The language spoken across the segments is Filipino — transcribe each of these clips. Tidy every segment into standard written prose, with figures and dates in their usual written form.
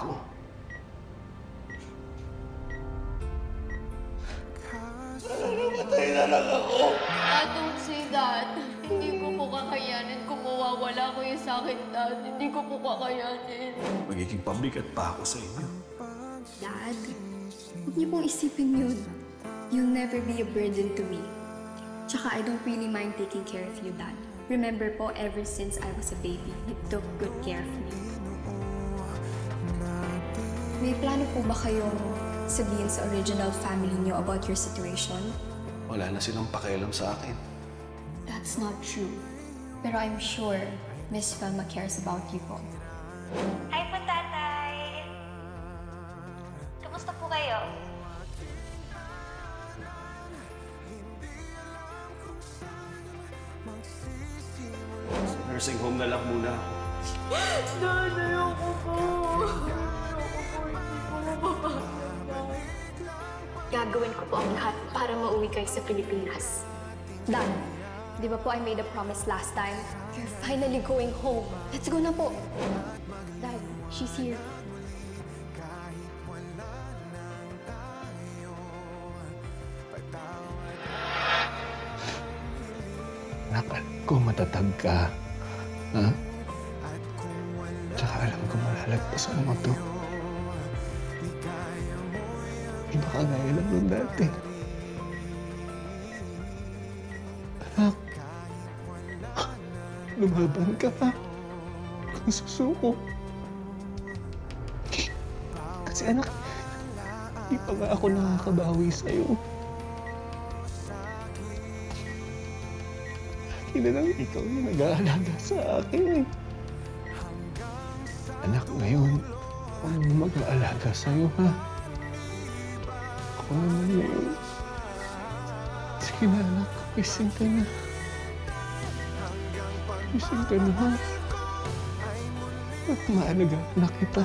ko. Namatay na lang ako. Dad, don't say that. Hindi ko po kakayanin kung mawawala ko yung sakit, Dad. Hindi ko po kakayanin. Magiging pabigat pa ako sa inyo. Dad, huwag niyo pong isipin yun. You'll never be a burden to me. Tsaka I don't really mind taking care of you, Dad. Remember po, ever since I was a baby, you took good care of me. May plano po ba kayong sabihin sa original family niyo about your situation? Wala na silang pakialam sa akin. That's not true. Pero I'm sure Miss Felma cares about you po. Hi po, Tatay! Kamusta po kayo? Nursing home na lang muna ako. Dad, ayoko po. Ayoko po. Hindi ko mapapagod. Gagawin ko po ang lahat para mauwi kayo sa Pilipinas. Dad, di ba po I made a promise last time? You're finally going home. Let's go na po. Dad, she's here. Anak, ko matatag ka. Ha? Tsaka alam ko malalagpasan mo to. Iba ka gaya lang nung dati. Anak, lumaban ka ha. Kung susuko. Kasi anak, di pa nga ako nakakabawi sa'yo. Lagi na lang ikaw yung nag-aalaga sa akin. Anak, ngayon, ako naman mag-aalaga sa'yo, ha? Ako naman ngayon. Sige na, anak. Gising ka na. Gising ka na, ha? Maalaga na kita.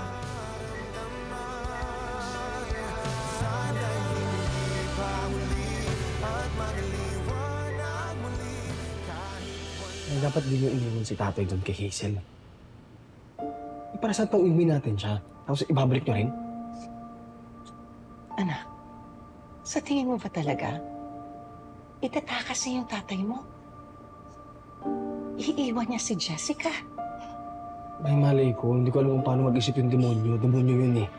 Dapat din yung iniwan si tatay doon kay Hazel. Para saan pang iuwi natin siya? Tapos ibabalik nyo rin? Anak, sa tingin mo ba talaga? Itatakas niya yung tatay mo? Iiwan niya si Jessica? May malay ko. Hindi ko alam kung paano mag-isip yung demonyo. Demonyo yun eh.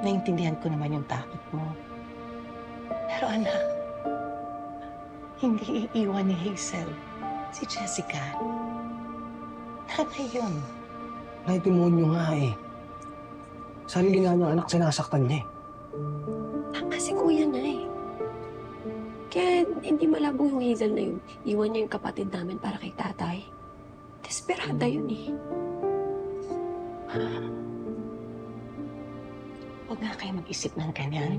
Naintindihan ko naman yung takot mo. Pero anak, hindi iiwan ni Hazel si Jessica. Nanay yun. Nay, demonyo nga eh. Sarili nga niyang anak, sinasaktan niya eh. Tama si kuya na eh. Kaya hindi malabo yung Hazel na yun. Iwan niya yung kapatid namin para kay tatay. Desperada yun eh. Huwag nga kayo mag-isip ng ganyan.